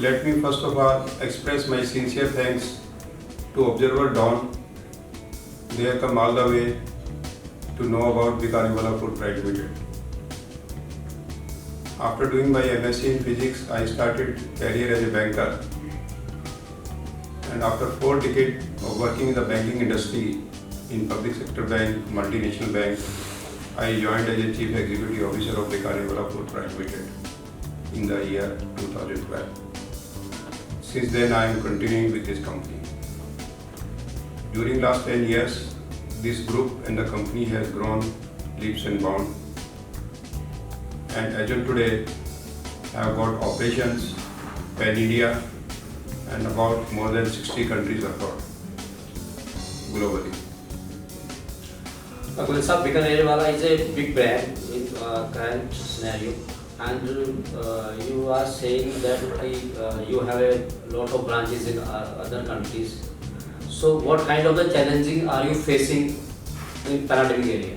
Let me first of all express my sincere thanks to Observer Dawn. They have come all the way to know about Bikaniwala Food Private Limited. After doing my MSc in physics, I started career as a banker. And after 4 decades of working in the banking industry, in public sector bank, multinational bank, I joined as a Chief Executive Officer of Bikaniwala Food Private Limited in the year 2012. Since then, I am continuing with this company. During last 10 years, this group and the company has grown leaps and bounds. And as of today, I have got operations pan India and about more than 60 countries abroad, globally. Gulsab, Bikaniwala is a big brand in current scenario, and you are saying that you have a lot of branches in other countries. So, what kind of the challenging are you facing in pandemic area?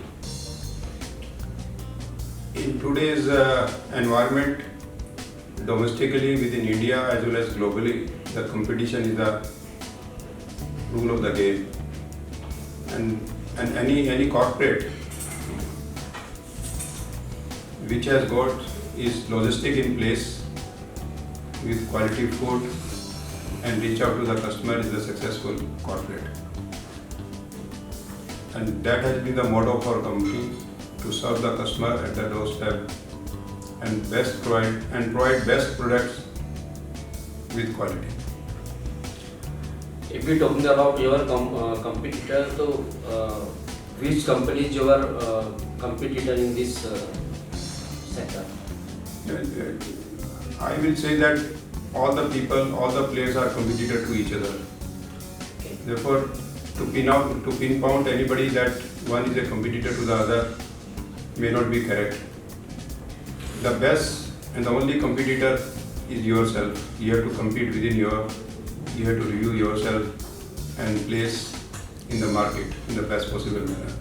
In today's environment, domestically within India as well as globally, the competition is the rule of the game. And any corporate which has got its logistic in place with quality food and reach out to the customer is a successful corporate. And that has been the motto of our company, to serve the customer at the doorstep and provide best products with quality. If we talking about your competitor, so which company is your competitor in this sector? I will say that all the players are competitor to each other. Okay. Therefore, to pinpoint anybody that one is a competitor to the other may not be correct. The best and the only competitor is yourself. You have to compete within you have to review yourself and place in the market in the best possible manner.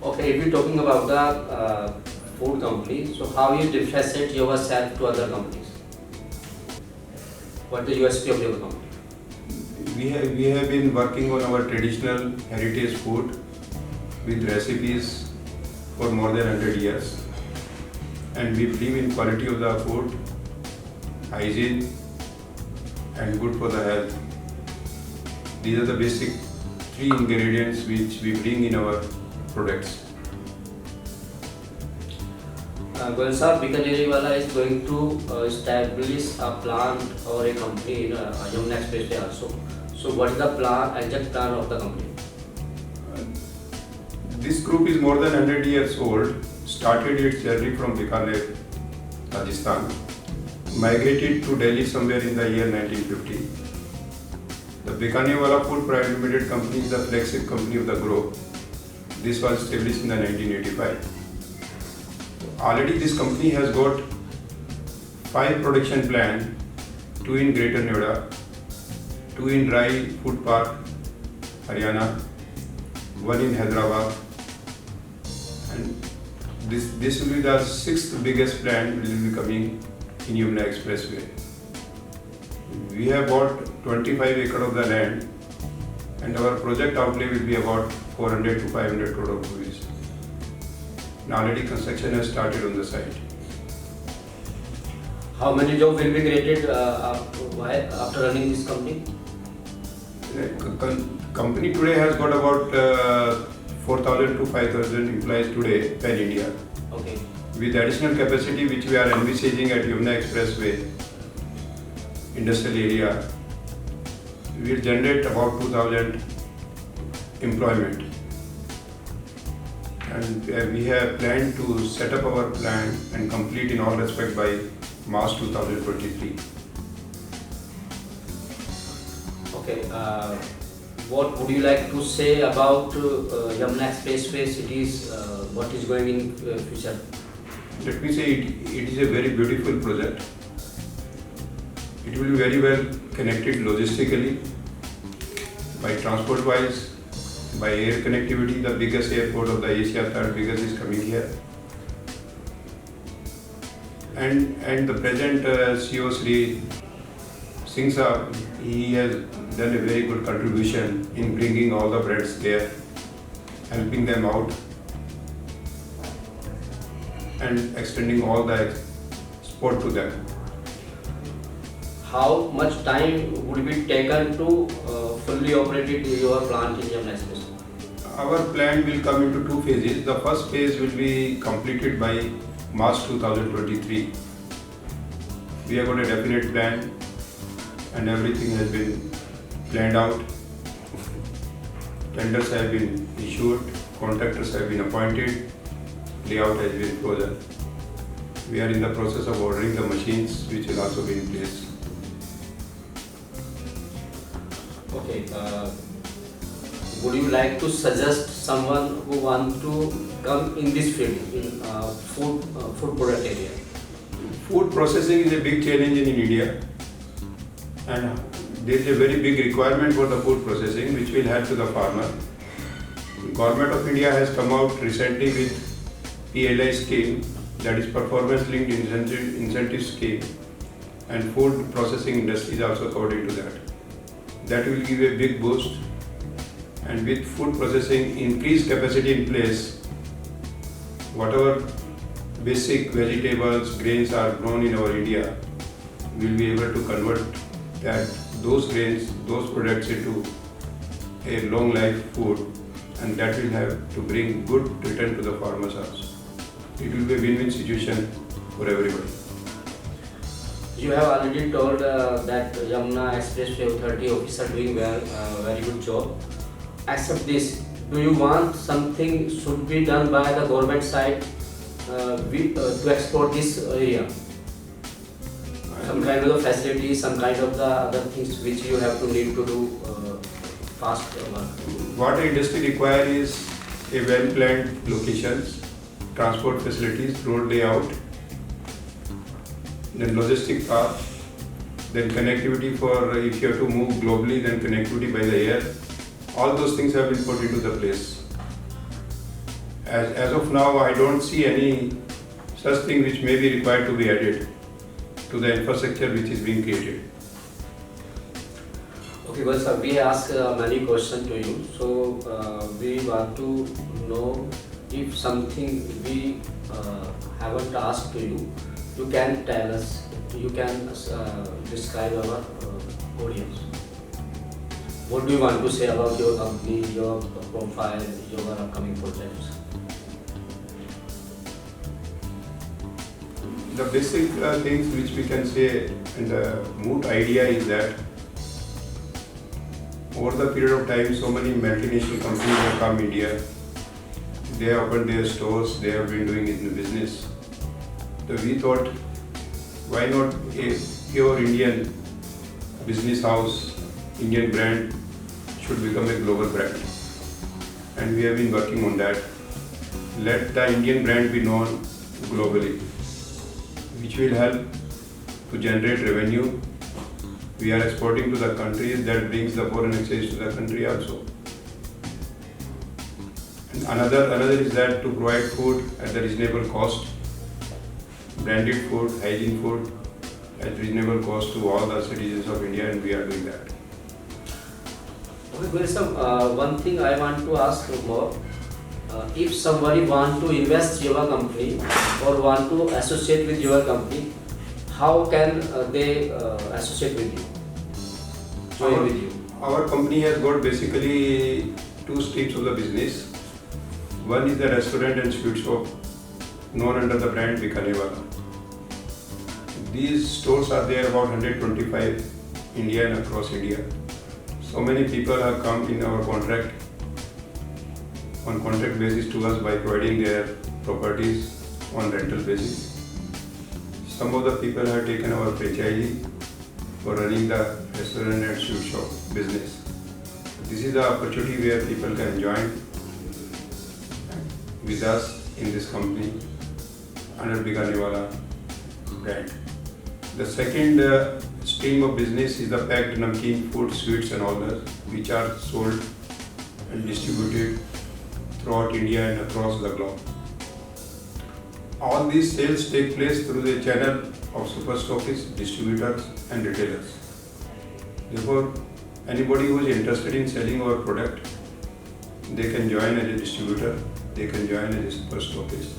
Okay, if we're talking about the food company, so how you differentiate yourself to other companies? What is the USP of your company? We have been working on our traditional heritage food with recipes for more than 100 years, and we believe in quality of the food, hygiene, and good for the health. These are the basic 3 ingredients which we bring in our products. Gulsab, Bikaniwala is going to establish a plant or a company in Yamuna Expressway also. So what is the exact plan of the company? This group is more than 100 years old, started its journey from Bikaner, Rajasthan, migrated to Delhi somewhere in the year 1950. The Bikaniwala Food Private Limited company is the flagship company of the group. This was established in the 1985. Already this company has got 5 production plants, 2 in Greater Noida, 2 in Rai Food Park, Haryana, 1 in Hyderabad, and this will be the 6th biggest plant which will be coming in Yamuna Expressway. We have bought 25 acres of the land, and our project outlay will be about 400 to 500 crore rupees. And already construction has started on the site. How many jobs will be created after running this company? Company today has got about 4,000 to 5,000 employees today pan India. Okay. With additional capacity which we are envisaging at Yamuna Expressway industrial area, we will generate about 2,000 employment. And we have planned to set up our plant and complete in all respect by March 2023. Okay. What would you like to say about Yamuna Expressway cities? What is going in future? Let me say it is a very beautiful project. It will be very well connected logistically, by transport wise, by air connectivity. The biggest airport of the Asia, 3rd biggest, is coming here. And the present CEO Sri Since he has done a very good contribution in bringing all the breads there, helping them out, and extending all the support to them. How much time would be taken to fully operate your plant in Yamuna Express? Our plan will come into two phases. The first phase will be completed by March 2023. We have got a definite plan and everything has been planned out. Tenders have been issued, contractors have been appointed, layout has been frozen. We are in the process of ordering the machines which will also be in place. Okay. Would you like to suggest someone who want to come in this field in food product area? Food processing is a big challenge in India, and there is a very big requirement for the food processing which will help to the farmer. Government of India has come out recently with PLI scheme, that is performance linked incentive scheme, and food processing industry is also covered into that. That will give a big boost, and with food processing increased capacity in place, whatever basic vegetables, grains are grown in our India, we will be able to convert those grains, those products into a long life food, and that will have to bring good return to the farmers also. It will be a win-win situation for everybody. You have already told that Yamuna Expressway Authority officers are doing well, very good job. Except this, do you want something should be done by the government side to explore this area? Some kind of the facility, some kind of the other things which you have to need to do fast work. What the industry requires is a well-planned locations, transport facilities, road layout, then logistic path, then connectivity for if you have to move globally, then connectivity by the air. All those things have been put into the place. As of now, I don't see any such thing which may be required to be added to the infrastructure which is being created. Okay, well, sir, we ask many questions to you. So we want to know if something we haven't asked to you, you can tell us, you can describe our audience. What do you want to say about your company, your profile, your upcoming projects? The basic things which we can say and the moot idea is that over the period of time, so many multinational companies have come India. They have opened their stores, they have been doing it in business. So we thought, why not a pure Indian business house, Indian brand should become a global brand. And we have been working on that. Let the Indian brand be known globally, which will help to generate revenue. We are exporting to the countries, that brings the foreign exchange to the country also. And another is that to provide food at a reasonable cost, branded food, hygiene food at reasonable cost to all the citizens of India, and we are doing that. Okay, there is one thing I want to ask more. If somebody want to invest in your company or want to associate with your company, how can they associate with you? Join with you? Our company has got basically two streams of the business. One is the restaurant and sweet shop, known under the brand Bikanerwala. These stores are there about 125 India and across India. So many people have come in our contract basis to us by providing their properties on rental basis. Some of the people have taken our franchisee for running the restaurant and sweet shop business. This is the opportunity where people can join with us in this company under Bikanerwala brand. The second stream of business is the packed namkeen food, sweets and all that, which are sold and distributed throughout India and across the globe. All these sales take place through the channel of super stockists, distributors and retailers. Therefore, anybody who is interested in selling our product, they can join as a distributor, they can join as a super stockist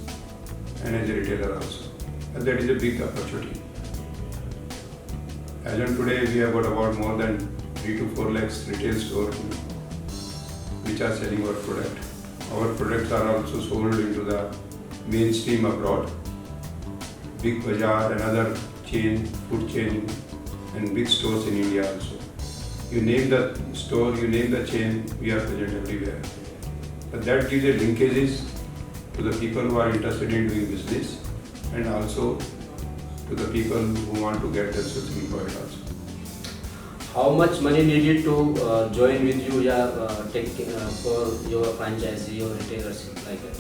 and as a retailer also. And that is a big opportunity. As on today, we have got about more than 3 to 4 lakhs retail stores which are selling our product. Our products are also sold into the mainstream abroad. Big Bazaar and other chain, food chain and big stores in India also. You name the store, you name the chain, we are present everywhere. But that gives a linkages to the people who are interested in doing business and also to the people who want to get themselves employed also. How much money needed to join with you, take for your franchisee or retailers like that?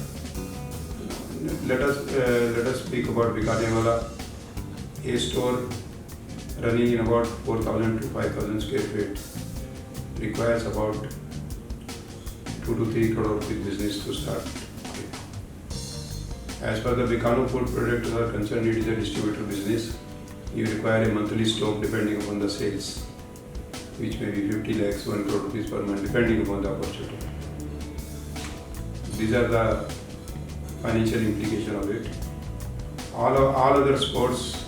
Let us speak about Bikanerwala. A store running in about 4,000 to 5,000 square feet requires about 2 to 3 crore rupees business to start. As per the Bikano food products are concerned, it is a distributor business. You require a monthly stock depending upon the sales, which may be 50 lakhs, 1 crore rupees per month, depending upon the opportunity. These are the financial implication of it. All other sports,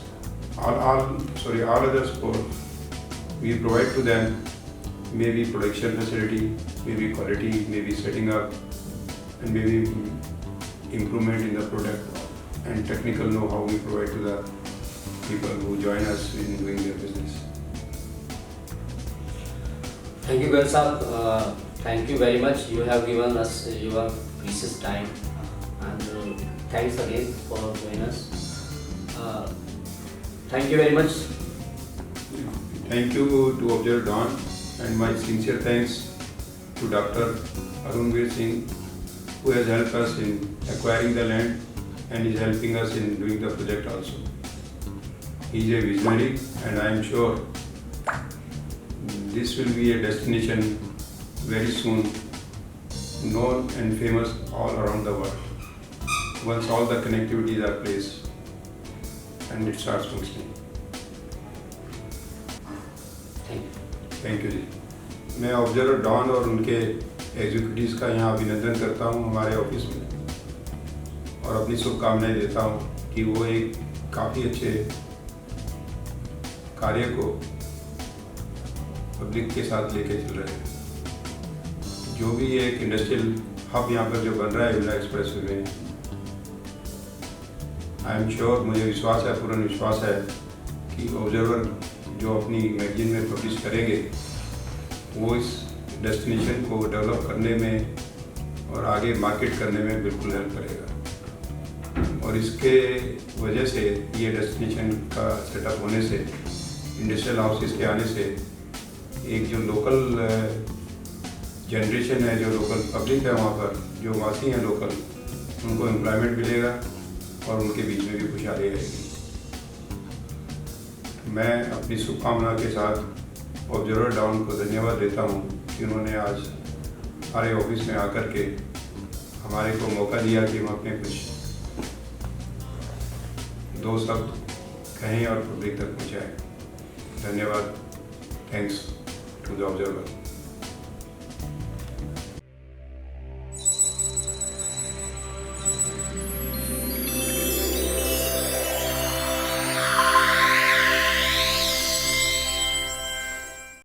we provide to them maybe production facility, maybe quality, maybe setting up, and maybe improvement in the product and technical know-how we provide to the people who join us in doing their business. Thank you, Goyal Saab. Thank you very much. You have given us your precious time, and thanks again for joining us. Thank you very much. Thank you to Observer Dawn, and my sincere thanks to Dr. Arunveer Singh, who has helped us in acquiring the land and is helping us in doing the project also. He is a visionary, and I am sure this will be a destination very soon, known and famous all around the world, once all the connectivities are placed and it starts functioning. Thank you ji. मैं observer don और उनके executives का यहाँ अभिनंदन करता हूँ हमारे office में, और अपनी शुभकामनाएं देता हूँ कि वो एक काफ़ी अच्छे कार्य को पब्लिक के साथ लेके चल रहे हैं। जो भी एक इंडस्ट्रियल हब यहाँ पर जो बन रहा है विमला एक्सप्रेस वे में, आई एम श्योर, मुझे विश्वास है, पूर्ण विश्वास है कि ऑब्जर्वर जो अपनी मैगजीन में पब्लिश करेंगे वो इस डेस्टिनेशन को डेवलप करने में और आगे मार्केट करने में बिल्कुल हेल्प करेगा। और इसके वजह से ये डेस्टिनेशन का सेटअप होने से, इंडस्ट्रियल हाउसेस के आने से एक जो लोकल जनरेशन है, जो लोकल पब्लिक है वहाँ पर, जो वासी हैं लोकल, उनको एम्प्लॉयमेंट मिलेगा और उनके बीच में भी खुशहाली रहेगी। मैं अपनी शुभकामना के साथ ऑब्जर्वर डाउन को धन्यवाद देता हूँ कि उन्होंने आज हमारे ऑफिस में आकर के हमारे को मौका दिया कि हम अपने कुछ दो शब्द कहें और पब्लिक तक पहुँचाएँ। धन्यवाद। Thanks to the observer.